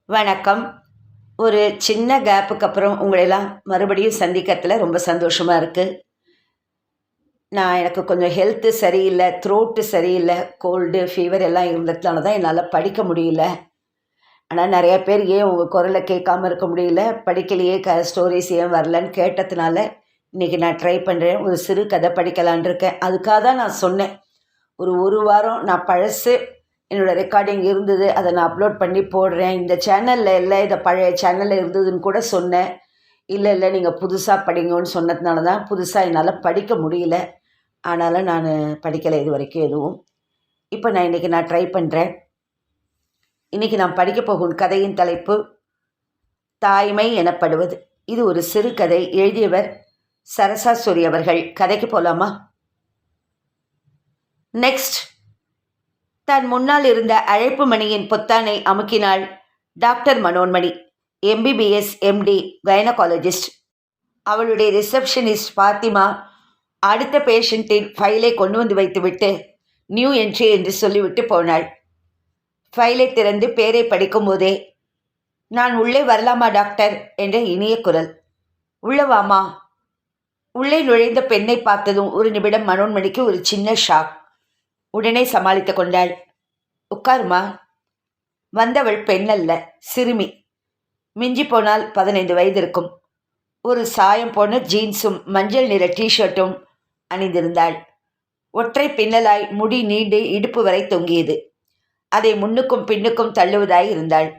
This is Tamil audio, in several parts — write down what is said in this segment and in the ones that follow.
வணக்கம். ஒரு சின்ன கேப்புக்கு அப்புறம் உங்களெல்லாம் மறுபடியும் சந்திக்கிறதுல ரொம்ப சந்தோஷமா இருக்கு. எனக்கு கொஞ்சம் ஹெல்த்து சரியில்ல, த்ரோட்டு சரியில்ல, கோல்டு, ஃபீவர் எல்லாம் இருந்ததுனால தான் என்னால படிக்க முடியல. ஆனா நெறைய பேர் ஏன் உங்க குரல கேட்காம இருக்க முடியல, படிக்கலையே ஸ்டோரீஸ் ஏன் வரலன்னு கேட்டதுனால, இன்னைக்கு நான் ட்ரை பண்றேன். ஒரு சிறு கதை படிக்கலான்னு இருக்கேன். அதுக்காக தான் நான் சொன்னேன். ஒரு வாரம் நான் பழசு என்னோடய ரெக்கார்டிங் இருந்தது. அதை நான் அப்லோட் பண்ணி போடுறேன். இந்த சேனலில் இல்லை, இதை பழைய சேனலில் இருந்ததுன்னு கூட சொன்னேன். இல்லை நீங்கள் புதுசாக படிங்கன்னு சொன்னதுனால தான் புதுசாக என்னால் படிக்க முடியல. ஆனாலும் நான் படிக்கலை இது வரைக்கும் எதுவும். இப்போ இன்றைக்கி நான் ட்ரை பண்ணுறேன். இன்றைக்கி நான் படிக்க போகும் கதையின் தலைப்பு தாய்மை எனப்படுவது. இது ஒரு சிறுகதை. எழுதியவர் சரசா சூரி அவர்கள். கதைக்கு போகலாமா? நெக்ஸ்ட். தன் முன்னால் இருந்த அழைப்பு மணியின் பொத்தானை அமுக்கினாள் doctor Manonmani. MBBS MD gynaecologist. அவளுடைய ரிசப்ஷனிஸ்ட் ஃபாத்திமா அடுத்த பேஷண்ட்டின் ஃபைலை கொண்டு வந்து வைத்துவிட்டு நியூ என்ட்ரி என்று சொல்லிவிட்டு போனாள். ஃபைலை திறந்து பேரை படிக்கும் போதே, நான் உள்ளே வரலாமா டாக்டர் என்ற இனிய குரல். உள்ளவாமா. உள்ளே நுழைந்த பெண்ணை பார்த்ததும் ஒரு நிமிடம் மனோன்மணிக்கு ஒரு சின்ன ஷாக். உடனே சமாளித்து கொண்டாள். உட்காருமா. வந்தவள் பெண்ணல்ல, சிறுமி. மிஞ்சி போனால் 15 வயது இருக்கும். ஒரு சாயம் போன ஜீன்ஸும் மஞ்சள் நிற டிஷர்ட்டும் அணிந்திருந்தாள். ஒற்றை பின்னலாய் முடி நீண்டு இடுப்பு வரை தொங்கியது. அதை முன்னுக்கும் பின்னுக்கும் தள்ளுவதாய் இருந்தாள்.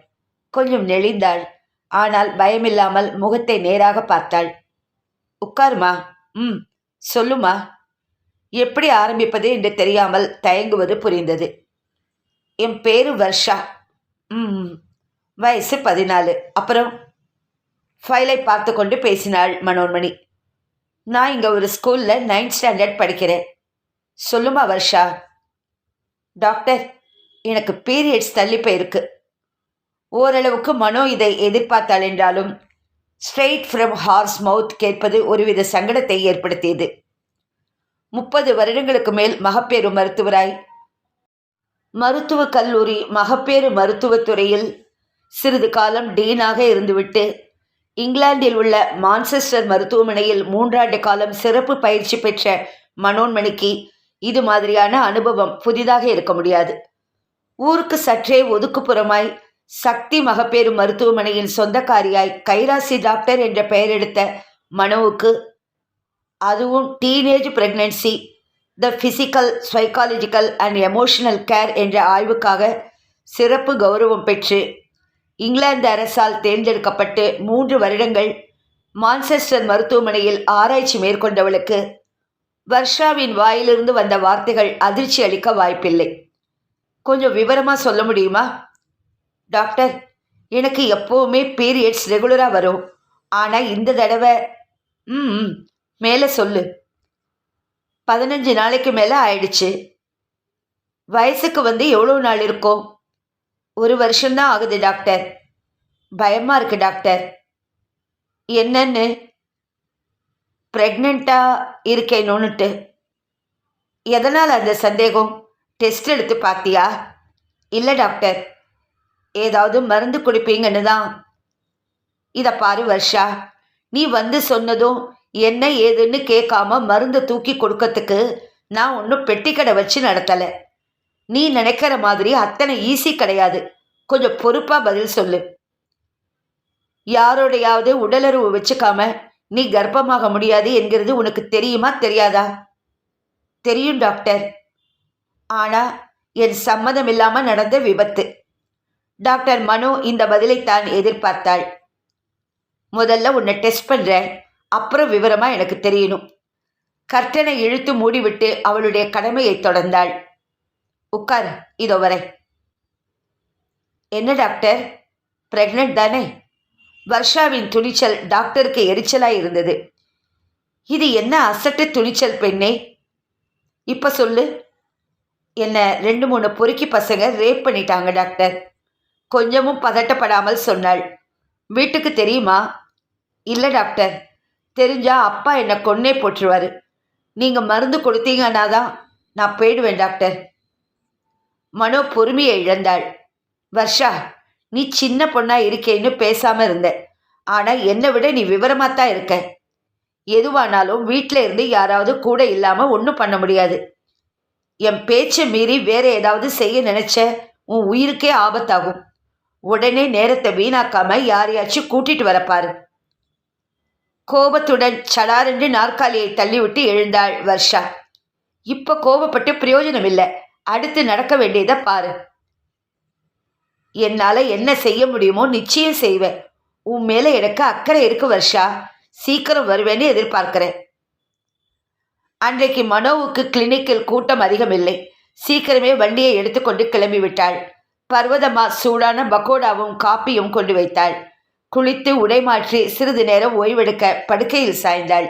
கொஞ்சம் நெளிந்தாள். ஆனால் பயமில்லாமல் முகத்தை நேராக பார்த்தாள். உட்காருமா. சொல்லுமா. எப்படி ஆரம்பிப்பது என்று தெரியாமல் தயங்குவது புரிந்தது. என் பேரு வர்ஷா. வயசு 14. அப்புறம்? ஃபைலை பார்த்து கொண்டு பேசினாள் மனோன்மணி. நான் இங்கே ஒரு ஸ்கூலில் 9th ஸ்டாண்டர்ட் படிக்கிறேன். சொல்லுமா வர்ஷா. டாக்டர், எனக்கு பீரியட்ஸ் தள்ளி போயிருக்கு. ஓரளவுக்கு மனோ இதை எதிர்பார்த்தாள் என்றாலும் ஸ்ட்ரெயிட் ஃப்ரம் ஹார்ஸ் மவுத் கேட்பது ஒருவித சங்கடத்தை ஏற்படுத்தியது. 30 வருடங்களுக்கு மேல் மகப்பேறு மருத்துவராய் மருத்துவக் கல்லூரி மகப்பேறு மருத்துவத்துறையில் சிறிது காலம் டீனாக இருந்துவிட்டு இங்கிலாந்தில் உள்ள மான்செஸ்டர் மருத்துவமனையில் 3 ஆண்டு காலம் சிறப்பு பயிற்சி பெற்ற மனோன்மணிக்கு இது மாதிரியான அனுபவம் புதிதாக இருக்க முடியாது. ஊருக்கு சற்றே ஒதுக்குப்புறமாய் சக்தி மகப்பேறு மருத்துவமனையின் சொந்தக்காரியாய் கைராசி டாக்டர் என்ற பெயர் எடுத்த மனோவுக்கு, அதுவும் teenage pregnancy, the physical, psychological and emotional care என்ற ஆய்வுக்காக சிறப்பு கௌரவம் பெற்று இங்கிலாந்து அரசால் தேர்ந்தெடுக்கப்பட்டு 3 வருடங்கள் மான்செஸ்டர் மருத்துவமனையில் ஆராய்ச்சி மேற்கொண்டவளுக்கு வர்ஷாவின் வாயிலிருந்து வந்த வார்த்தைகள் அதிர்ச்சி அளிக்க வாய்ப்பில்லை. கொஞ்சம் விவரமாக சொல்ல முடியுமா? டாக்டர், எனக்கு எப்போவுமே பீரியட்ஸ் ரெகுலராக வரும். ஆனால் இந்த தடவை மேலே சொல்லு. 15 நாளைக்கு மேலே ஆயிடுச்சு. வயசுக்கு வந்து எவ்வளோ நாள் இருக்கும்? 1 வருஷம்தான் ஆகுது டாக்டர். பயமாக இருக்கு டாக்டர். என்னன்னு? ப்ரெக்னெண்ட்டாக இருக்கேனுன்னுட்டு. எதனால் அந்த சந்தேகம்? டெஸ்ட் எடுத்து பார்த்தியா? இல்லை டாக்டர். ஏதாவது மருந்து குடிப்பீங்கன்னு தான். இதை பாரு வர்ஷா, நீ வந்து சொன்னதும் என்ன ஏதுன்னு கேட்காம மருந்து தூக்கி கொடுக்கறதுக்கு நான் ஒன்றும் பெட்டிக்கடை வச்சு நடத்தலை. நீ நினைக்கிற மாதிரி அத்தனை ஈஸி கிடையாது. கொஞ்சம் பொறுப்பாக பதில் சொல்லு. யாரோடையாவது உடலுறவு வச்சுக்காம நீ கர்ப்பமாக முடியாது என்கிறது உனக்கு தெரியுமா தெரியாதா? தெரியும் டாக்டர். ஆனால் என் சம்மதம் இல்லாமல் நடந்த விபத்து. டாக்டர் மனோ இந்த பதிலைத்தான் எதிர்பார்த்தாள். முதல்ல உன்னை டெஸ்ட் பண்ணுறேன், அப்புறம் விவரமாக எனக்கு தெரியணும். கர்ட்டனை இழுத்து மூடிவிட்டு அவளுடைய கடமையை தொடர்ந்தாள். உட்கார், இதோ வரை. என்ன டாக்டர், பிரெக்னென்ட் தானே? வர்ஷாவின் துணிச்சல் டாக்டருக்கு எரிச்சலாய் இருந்தது. இது என்ன அசட்டு துணிச்சல் பெண்ணே? இப்போ சொல்லு. என்ன 2-3 பொறுக்கி பசங்க ரேப் பண்ணிட்டாங்க டாக்டர். கொஞ்சமும் பதட்டப்படாமல் சொன்னாள். வீட்டுக்கு தெரியுமா? இல்லை டாக்டர். தெரிஞ்சா அப்பா என்னை கொன்னே போட்டுருவார். நீங்கள் மருந்து கொடுத்தீங்கன்னா தான் நான் போயிடுவேன் டாக்டர். மனோ பொறுமையை இழந்தாள். வர்ஷா, நீ சின்ன பொண்ணா இருக்கேன்னு பேசாம இருந்த. ஆனா என்னை விட நீ விவரமாத்தான் இருக்க. எதுவானாலும் வீட்டில இருந்து யாராவது கூட இல்லாம ஒன்றும் பண்ண முடியாது. என் பேச்சை மீறி வேற ஏதாவது செய்ய நினைச்ச உன் உயிருக்கே ஆபத்தாகும். உடனே நேரத்தை வீணாக்காம யாரையாச்சும் கூட்டிட்டு வரப்பாரு. கோபத்துடன் சடாரென்று நாற்காலியை தள்ளிவிட்டு எழுந்தாள் வர்ஷா. இப்ப கோபப்பட்டு பிரயோஜனம் இல்லை. அடுத்து நடக்க வேண்டியதை பாரு. என்னால என்ன செய்ய முடியுமோ நிச்சயம் செய்வேன். உன் மேல எனக்கு அக்கறை இருக்கு வர்ஷா. சீக்கிரம் வருவேன்னு எதிர்பார்க்கிறேன். அன்றைக்கு மனோவுக்கு கிளினிக்கில் கூட்டம் அதிகம் இல்லை. சீக்கிரமே வண்டியை எடுத்துக்கொண்டு கிளம்பி விட்டாள். பர்வதம்மா சூடான பக்கோடாவும் காப்பியும் கொண்டு வைத்தாள். குளித்து உடை மாற்றி சிறிது நேரம் ஓய்வெடுக்க படுக்கையில் சாய்ந்தாள்.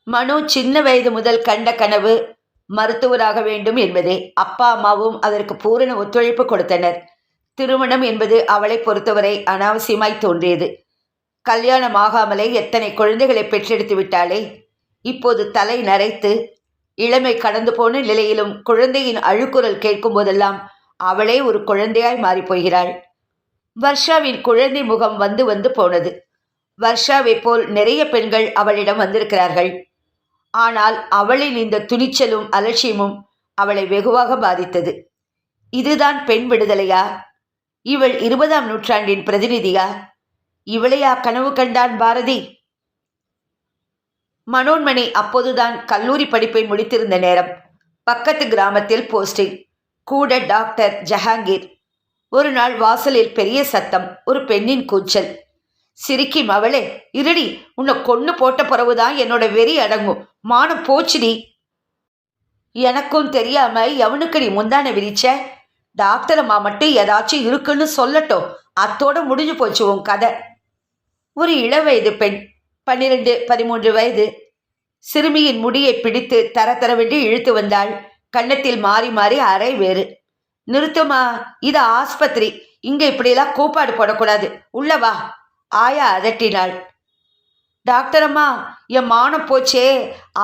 மனோ சின்ன வயது முதல் கண்ட கனவு மருத்துவராக வேண்டும் என்பதே. அப்பா அம்மாவும் அதற்கு பூரண ஒத்துழைப்பு கொடுத்தனர். திருமணம் என்பது அவளை பொறுத்தவரை அனாவசியமாய் தோன்றியது. கல்யாணம் ஆகாமலே எத்தனை குழந்தைகளை பெற்றெடுத்து விட்டாளே. இப்போது தலை நரைத்து இளமை கடந்து போன நிலையிலும் குழந்தையின் அழுக்குரல் கேட்கும் போதெல்லாம் அவளே ஒரு குழந்தையாய் மாறிப்போகிறாள். வர்ஷாவின் குழந்தை முகம் வந்து வந்து போனது. வர்ஷாவை போல் நிறைய பெண்கள் அவளிடம் வந்திருக்கிறார்கள். ஆனால் அவளின் இந்த துணிச்சலும் அலட்சியமும் அவளை வெகுவாக பாதித்தது. இதுதான் பெண் விடுதலையா? இவள் 20ஆம் நூற்றாண்டின் பிரதிநிதியா? இவளையா கனவு கண்டான் பாரதி? மனோன்மணி அப்போதுதான் கல்லூரி படிப்பை முடித்திருந்த நேரம். பக்கத்து கிராமத்தில் போஸ்டிங். கூட டாக்டர் ஜஹாங்கீர். ஒரு நாள் வாசலில் பெரிய சத்தம், ஒரு பெண்ணின் கூச்சல். சிரிக்கி மவளே, இருடி, உன்னை கொன்னு போட்ட பிறகுதான் என்னோட வெறி அடங்கும். மானம் போச்சுடி. எனக்கும் தெரியாம எவனுக்கு நீ முந்தான விரிச்ச? டாக்டர் அம்மா மட்டும் ஏதாச்சும் இருக்குன்னு சொல்லட்டும், அத்தோட முடிஞ்சு போச்சு உன் கதை. ஒரு இளவயது பெண், 12-13 வயது. சிறுமியின் முடியை பிடித்து தர தரவென்று இழுத்து வந்தாள். கன்னத்தில் மாறி மாறி அரை வேறு. நிறுத்துமா, இது ஆஸ்பத்திரி. இங்க இப்படியெல்லாம் கூப்பாடு போடக்கூடாது. உள்ளவா. ஆயா அதட்டினாள். டாக்டர் அம்மா, என் மானம் போச்சே.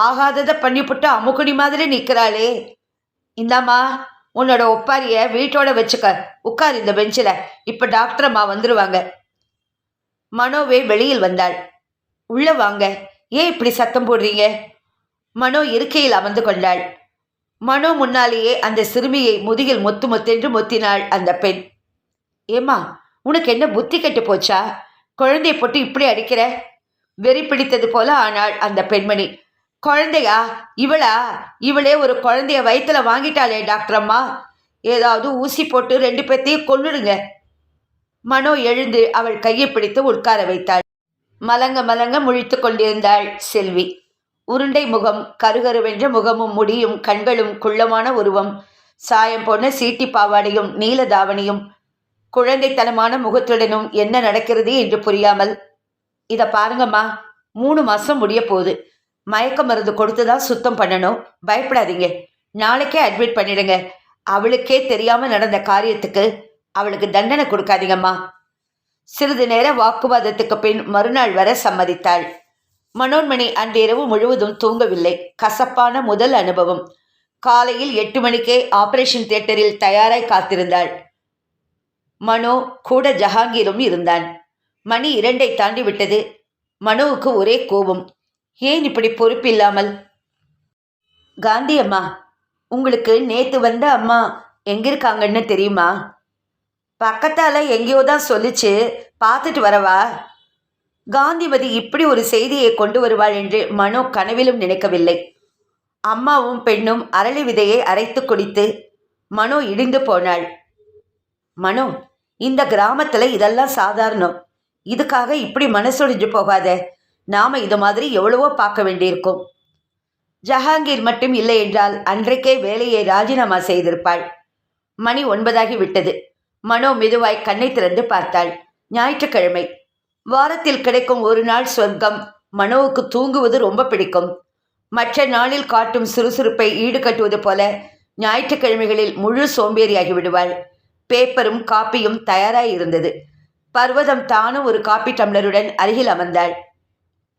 ஆகாததை பண்ணிவிட்டு அமுக்குடி மாதிரி நிற்கிறாளே. இந்தாம்மா, உன்னோட ஒப்பாரிய வீட்டோட வச்சுக்க. உட்கார் இந்த பெஞ்சில். இப்போ டாக்டர் அம்மா வந்துடுவாங்க. மனோவே வெளியில் வந்தாள். உள்ள வாங்க. ஏன் இப்படி சத்தம் போடுறீங்க? மனோ இருக்கையில் அமர்ந்து கொண்டாள். மனோ முன்னாலேயே அந்த சிறுமியை முதுகில் மொத்து மொத்தென்று மொத்தினாள் அந்த பெண். ஏம்மா, உனக்கு என்ன புத்தி கெட்டு போச்சா? குழந்தையை போட்டு இப்படி அடிக்கிற? வெறி பிடித்தது போல ஆனாள் அந்த பெண்மணி. குழந்தையா? இவளா? இவளே ஒரு குழந்தைய வயிற்றுல வாங்கிட்டாளே டாக்டர் அம்மா. ஏதாவது ஊசி போட்டு 2 பேத்தையும் கொன்னுடுங்க. மனோ எழுந்து அவள் கையை பிடித்து உட்கார வைத்தாள். மலங்க மலங்க முழித்து கொண்டிருந்தாள் செல்வி. உருண்டை முகம், கருகருவென்ற முகமும் முடியும் கண்களும் குள்ளமான உருவம், சாயம் போன சீட்டி பாவாடையும் நீல தாவணியும், குழந்தைத்தனமான முகத்துடனும் என்ன நடக்கிறது என்று புரியாமல், இதை பாருங்கம்மா, 3 மாதம் முடிய போகுது. மயக்க மருந்து கொடுத்துதான் சுத்தம் பண்ணணும். பயப்படாதீங்க. நாளைக்கே அட்மிட் பண்ணிடுங்க. அவளுக்கே தெரியாமல் நடந்த காரியத்துக்கு அவளுக்கு தண்டனை கொடுக்காதீங்கம்மா. சிறிது நேர வாக்குவாதத்துக்கு பின் மறுநாள் வர சம்மதித்தாள். மனோன்மணி அன்றிரவு முழுவதும் தூங்கவில்லை. கசப்பான முதல் அனுபவம். காலையில் 8 மணிக்கே ஆபரேஷன் தியேட்டரில் தயாராய் காத்திருந்தாள். மனோ கூட ஜஹாங்கீரும் இருந்தான். மணி 2ஐ தாண்டி விட்டது. மனோவுக்கு ஒரே கோபம். ஏன் இப்படி பொறுப்பில்லாமல்? காந்தி அம்மா, உங்களுக்கு நேத்து வந்த அம்மா எங்கிருக்காங்கன்னு தெரியுமா? பக்கத்தால் எங்கேயோ தான் சொல்லிச்சு. பார்த்துட்டு வரவா? காந்திமதி இப்படி ஒரு செய்தியை கொண்டு வருவாள் என்று மனோ கனவிலும் நினைக்கவில்லை. அம்மாவும் பெண்ணும் அரளி விதையை அரைத்து குடித்து மனோ இடிந்து போனாள். மனோ, இந்த கிராமத்தில் இதெல்லாம் சாதாரணம். இதுக்காக இப்படி மனசொடிஞ்சு போகாத. நாம இது மாதிரி எவ்வளவோ பார்க்க வேண்டியிருக்கும். ஜஹாங்கீர் மட்டும் இல்லை என்றால் அன்றைக்கே வேலையை ராஜினாமா செய்திருப்பாள். மணி 9 விட்டது. மனோ மெதுவாய் கண்ணை திறந்து பார்த்தாள். ஞாயிற்றுக்கிழமை. வாரத்தில் கிடைக்கும் ஒரு நாள் சொர்க்கம். மனோவுக்கு தூங்குவது ரொம்ப பிடிக்கும். மற்ற நாளில் காட்டும் சுறுசுறுப்பை ஈடுகட்டுவது போல ஞாயிற்றுக்கிழமைகளில் முழு சோம்பேறியாகி விடுவாள். பேப்பரும் காப்பியும் தயாராய் இருந்தது. பர்வதம் தானும் ஒரு காப்பி டம்ளருடன் அருகில் அமர்ந்தாள்.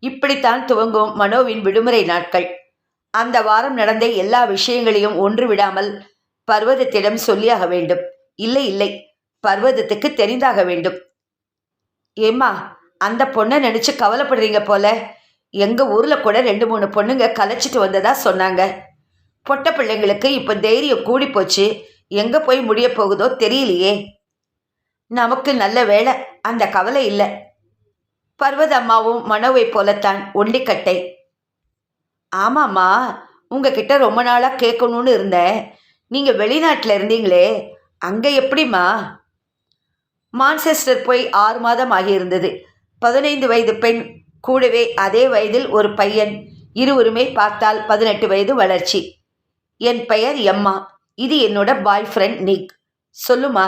இப்படித்தான் துவங்கும் மனோவின் விடுமுறை நாட்கள். அந்த வாரம் நடந்த எல்லா விஷயங்களையும் ஒன்று விடாமல் பர்வதத்திடம் சொல்லியாக வேண்டும். இல்லை இல்லை, பர்வதத்துக்கு தெரிந்தாக வேண்டும். ஏம்மா, அந்த பொண்ணை நினைச்சு கவலைப்படுறீங்க போல. எங்க ஊர்ல கூட 2-3 பொண்ணுங்க கலைச்சிட்டு வந்ததா சொன்னாங்க. பொட்ட பிள்ளைங்களுக்கு இப்ப தைரியம் கூடி போச்சு. எங்க போய் முடிய போகுதோ தெரியலையே. நமக்கு நல்ல வேளை, அந்த கவலை இல்லை. பர்வத அம்மாவும் மனோவை போலத்தான் ஒண்டிக்கட்டை. ஆமாம்மா, உங்ககிட்ட ரொம்ப நாளா கேட்கணும்னு இருந்தேன். நீங்க வெளிநாட்டில் இருந்தீங்களே, அங்க எப்படிம்மா? மான்செஸ்டர் போய் 6 மாதம் ஆகியிருந்தது. 15 வயது பெண், கூடவே அதே வயதில் ஒரு பையன். இருவருமே பார்த்தால் 18 வயது வளர்ச்சி. என் பெயர் எம்மா. இது என்னோட பாய் ஃப்ரெண்ட் நிக். சொல்லுமா.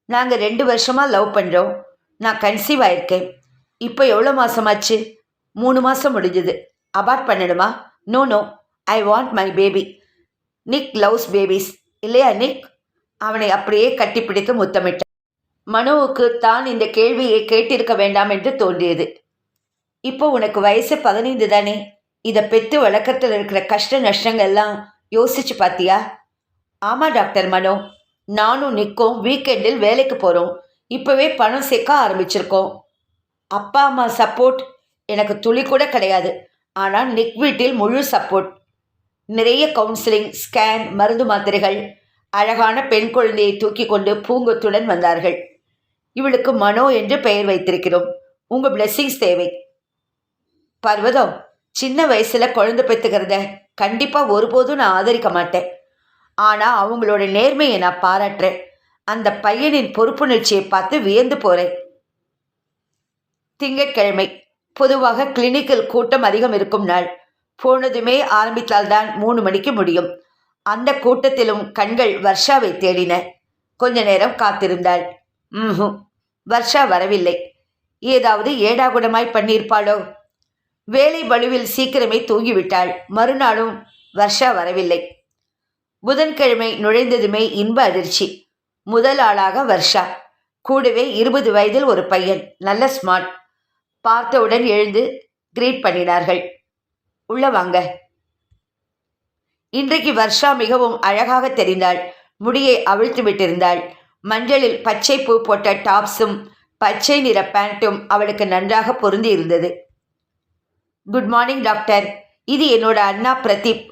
நாங்கள் 2 வருஷமாக லவ் பண்ணுறோம். நான் கன்சீவ் ஆயிருக்கேன். இப்போ எவ்வளோ மாதமாச்சு? 3 மாதம் முடிஞ்சுது. அபார்ட் பண்ணணுமா? No no, I want my baby. Nick loves babies இல்லையா நிக்? அவனை அப்படியே கட்டிப்பிடித்து முத்தமிட்டான். மனோவுக்கு தான் இந்த கேள்வியை கேட்டிருக்க வேண்டாம் என்று தோன்றியது. இப்போ உனக்கு வயசு 15 தானே? இதை பெற்று வழக்கத்தில் இருக்கிற கஷ்ட நஷ்டங்கள்லாம் யோசிச்சு பார்த்தியா? ஆமாம் டாக்டர் மனோ, நானும் நிக்கும் வீக்கெண்டில் வேலைக்கு போகிறோம். இப்போவே பணம் சேர்க்க ஆரம்பிச்சிருக்கோம். அப்பா அம்மா சப்போர்ட் எனக்கு துளி கூட கிடையாது. ஆனால் நிக் வீட்டில் முழு சப்போர்ட். நிறைய கவுன்சிலிங், ஸ்கேன், மருந்து மாத்திரைகள். அழகான பெண் குழந்தையை தூக்கி கொண்டு பூங்கொத்துடன் வந்தார்கள். இவளுக்கு மனோ என்று பெயர் வைத்திருக்கிறோம். உங்கள் பிளெஸ்ஸிங்ஸ் தேவை. பர்வதம், சின்ன வயசில் குழந்தை பெற்றுக்கிறத கண்டிப்பாக ஒருபோதும் நான் ஆதரிக்க மாட்டேன். ஆனால் அவங்களோட நேர்மையை நான் பாராட்டுறேன். அந்த பையனின் பொறுப்புணர்ச்சியை பார்த்து வியந்து போகிறேன். திங்கட்கிழமை பொதுவாக கிளினிக்கில் கூட்டம் அதிகம் இருக்கும் நாள். போனதுமே ஆரம்பித்தால்தான் 3 மணிக்கு முடியும். அந்த கூட்டத்திலும் கண்கள் வர்ஷாவை தேடின. கொஞ்ச நேரம் காத்திருந்தாள். வர்ஷா வரவில்லை. ஏதாவது ஏடாகுடமாய் பண்ணியிருப்பாளோ? வேலை பளுவில் சீக்கிரமே தூங்கிவிட்டாள். மறுநாளும் வர்ஷா வரவில்லை. புதன்கிழமை நுழைந்ததுமே இன்ப அதிர்ச்சி. முதல் ஆளாக வர்ஷா, கூடவே 20 வயதில் ஒரு பையன், நல்ல ஸ்மார்ட். பார்த்தவுடன் எழுந்து கிரீட் பண்ணினார்கள். உள்ள வாங்க. இன்றைக்கு வர்ஷா மிகவும் அழகாக தெரிந்தாள். முடியை அவிழ்த்து விட்டிருந்தாள். மஞ்சளில் பச்சை பூ போட்ட டாப்ஸும் பச்சை நிற பேண்ட்டும் அவளுக்கு நன்றாக பொருந்தி இருந்தது. Good morning doctor. இது என்னோட அண்ணா பிரதீப்.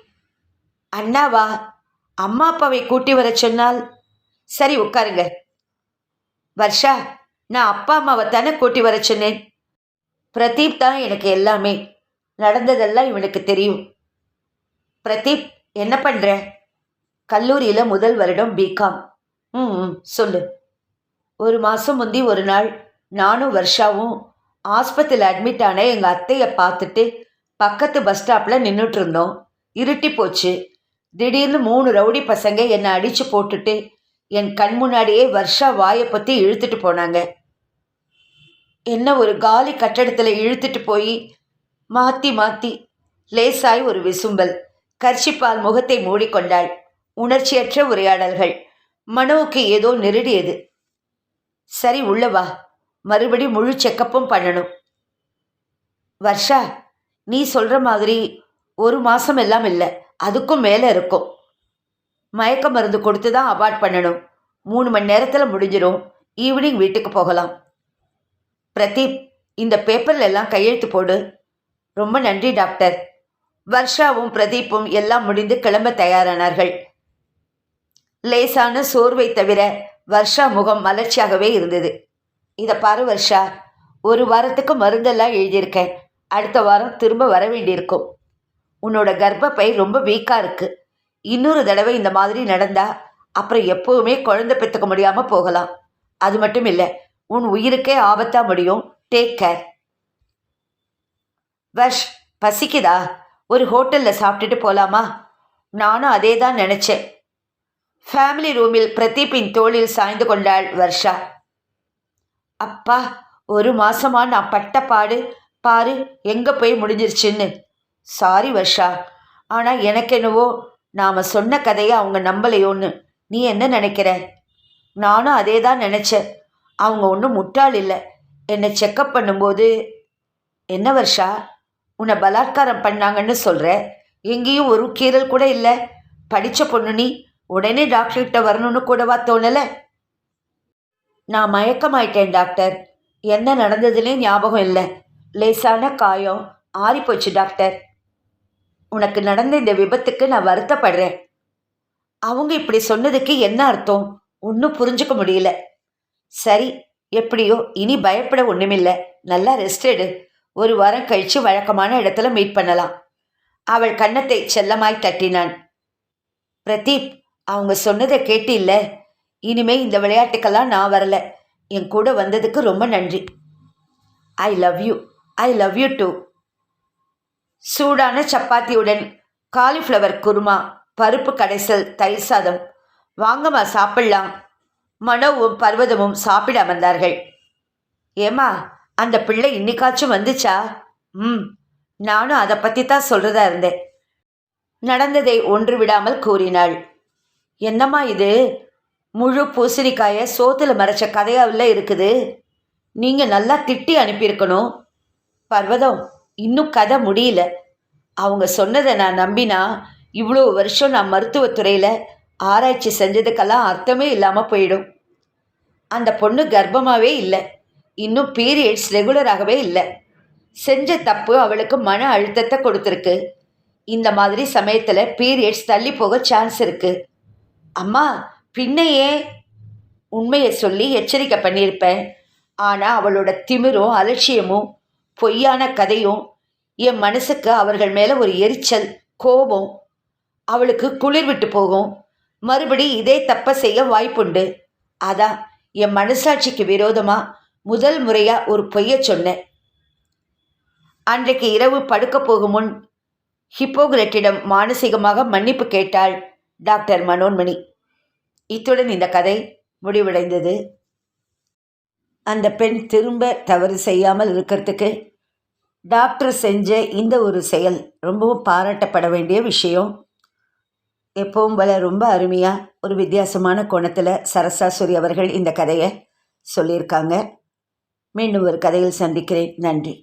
அண்ணாவா? அம்மா அப்பாவை கூட்டி வர சொன்னால். சரி, உட்காருங்க. வர்ஷா, நான் அப்பா அம்மாவை தானே கூட்டி வர சொன்னேன். பிரதீப் தான் எனக்கு எல்லாமே. நடந்ததெல்லாம் இவனுக்கு தெரியும். பிரதீப், என்ன பண்ணுற? கல்லூரியில் முதல் வருடம் பிகாம். சொல்லு. 1 மாதம் முந்தி ஒரு நாள் நானும் வர்ஷாவும் ஆஸ்பத்திரியில் அட்மிட் ஆன எங்கள் அத்தையை பார்த்துட்டு பக்கத்து பஸ் ஸ்டாப்பில் நின்றுட்டு இருந்தோம். இருட்டி போச்சு. திடீர்னு 3 ரவுடி பசங்க என்னை அடித்து போட்டுட்டு என் கண் முன்னாடியே வர்ஷா வாயை பற்றி இழுத்துட்டு போனாங்க. என்ன ஒரு காலி கட்டடத்தில் இழுத்துட்டு போய் மாற்றி மாற்றி லேசாய் ஒரு விசும்பல். கர்ச்சிப்பால் முகத்தை மூடிக்கொண்டாள். உணர்ச்சியற்ற உரையாடல்கள். மனோவுக்கு ஏதோ நெருடியது. சரி, உள்ளவா. மறுபடி முழு செக்கப்பும் பண்ணணும். வர்ஷா, நீ சொல்கிற மாதிரி 1 மாதம் எல்லாம் இல்லை, அதுக்கும் மேலே இருக்கும். மயக்க மருந்து கொடுத்து தான் அபார்ட் பண்ணணும். 3 மணி நேரத்தில் முடிஞ்சிடும். ஈவினிங் வீட்டுக்கு போகலாம். பிரதீப், இந்த பேப்பரில் எல்லாம் கையெழுத்து போடு. ரொம்ப நன்றி டாக்டர். வர்ஷாவும் பிரதீப்பும் எல்லாம் முடிந்து கிளம்ப தயாரானார்கள். லேசான சோர்வை தவிர வர்ஷா முகம் மலர்ச்சியாகவே இருந்தது. இதை பாரு வர்ஷா, 1 வாரத்துக்கு மருந்தெல்லாம் எழுதியிருக்கேன். அடுத்த வாரம் திரும்ப வர வேண்டியிருக்கும். உன்னோட கர்ப்பப்பை ரொம்ப வீக்காக இருக்குது. இன்னொரு தடவை இந்த மாதிரி நடந்தா அப்புறம் எப்போவுமே குழந்தை பெற்றுக்க முடியாமல் போகலாம். அது மட்டும் இல்லை, உன் உயிருக்கே ஆபத்தாக முடியும். Take care. வர்ஷ், பசிக்குதா? ஒரு ஹோட்டலில் சாப்பிட்டுட்டு போகலாமா? நானும் அதே தான் நினச்சேன். ஃபேமிலி ரூமில் பிரதீப்பின் தோளில் சாய்ந்து கொண்டாள் வர்ஷா. அப்பா, 1 மாசமா நான் பட்ட பாடு பாரு எங்கே போய் முடிஞ்சிருச்சுன்னு. சாரி வர்ஷா, ஆனால் எனக்கு என்னவோ நாம் சொன்ன கதையை அவங்க நம்பலையோன்னு. நீ என்ன நினைக்கிற? நானும் அதே தான் நினச்சேன். அவங்க ஒன்றும் முட்டாள் இல்லை. என்னை செக்கப் பண்ணும்போது. என்ன வர்ஷா, உன்னை பலாத்காரம் பண்ணாங்கன்னு சொல்கிற? எங்கேயும் ஒரு கீறல் கூட இல்லை. படித்த பொண்ணு நீ. உடனே டாக்டர்கிட்ட வரணும்னு கூடவா தோணலை? நான் மயக்கமாயிட்டேன் டாக்டர். என்ன நடந்ததுன்னே ஞாபகம் இல்லை. லேசான காயம், ஆறிப்போச்சு டாக்டர். உனக்கு நடந்த இந்த விபத்துக்கு நான் வருத்தப்படுறேன். அவங்க இப்படி சொன்னதுக்கு என்ன அர்த்தம்? ஒன்றும் புரிஞ்சுக்க முடியல. சரி, எப்படியோ இனி பயப்பட ஒன்றுமில்லை. நல்லா ரெஸ்ட் எடு. ஒரு வாரம் கழித்து வழக்கமான இடத்துல மீட் பண்ணலாம். அவள் கன்னத்தை செல்லமாய் தட்டினான். பிரதீப், அவங்க சொன்னதை கேட்டு இல்லை. இனிமே இந்த விளையாட்டுக்கெல்லாம் நான் வரல. என் கூட வந்ததுக்கு ரொம்ப நன்றி. I love you. I love you too. சூடான சப்பாத்தியுடன் காலிஃப்ளவர் குருமா, பருப்பு கடைசல், தயிர் சாதம். வாங்கம்மா சாப்பிடலாம். மனோவும் பர்வதமும் சாப்பிட அமர்ந்தார்கள். ஏம்மா, அந்த பிள்ளை இன்னைக்காச்சும் வந்துச்சா? நானும் அதை பற்றி தான் சொல்கிறதா இருந்தேன். நடந்ததை ஒன்று விடாமல் கூறினாள். என்னம்மா இது? முழு பூசணிக்காயை சோத்தில் மறைச்ச கதையாவில் இருக்குது. நீங்கள் நல்லா திட்டி அனுப்பியிருக்கணும். பர்வதம், இன்னும் கதை முடியல. அவங்க சொன்னதை நான் நம்பினா இவ்வளோ வருஷம் நான் மருத்துவத்துறையில் ஆராய்ச்சி செஞ்சதுக்கெல்லாம் அர்த்தமே இல்லாமல் போயிடும். அந்த பொண்ணு கர்ப்பமாகவே இல்லை. இன்னும் பீரியட்ஸ் ரெகுலராகவே இல்லை. செஞ்ச தப்பு அவளுக்கு மன அழுத்தத்தை கொடுத்துருக்கு. இந்த மாதிரி சமயத்தில் பீரியட்ஸ் தள்ளி போக சான்ஸ் இருக்குது. அம்மா, பின்னையே உண்மையை சொல்லி எச்சரிக்கை பண்ணியிருப்பேன். ஆனால் அவளோட திமிரும் அலட்சியமும் பொய்யான கதையும் என் மனசுக்கு அவர்கள் மேலே ஒரு எரிச்சல், கோபம். அவளுக்கு குளிர் விட்டு போகும். மறுபடி இதே தப்பை செய்ய வாய்ப்புண்டு. அதான் என் மனசாட்சிக்கு விரோதமாக முதல் முறையாக ஒரு பொய்யை சொன்னேன். அன்றைக்கு இரவு படுக்க போகும் முன் ஹிப்போகிரட்டிடம் மானசீகமாக மன்னிப்பு கேட்டாள் டாக்டர் மனோன்மணி. இத்துடன் இந்த கதை முடிவடைந்தது. அந்த பெண் திரும்ப தவறு செய்யாமல் இருக்கிறதுக்கு டாக்டர் செஞ்ச இந்த ஒரு செயல் ரொம்பவும் பாராட்டப்பட வேண்டிய விஷயம். எப்பவும் போல ரொம்ப அருமையாக ஒரு வித்தியாசமான கோணத்தில் சரசாசுரி அவர்கள் இந்த கதையை சொல்லியிருக்காங்க. மீண்டும் ஒரு கதையில் சந்திக்கிறேன். நன்றி.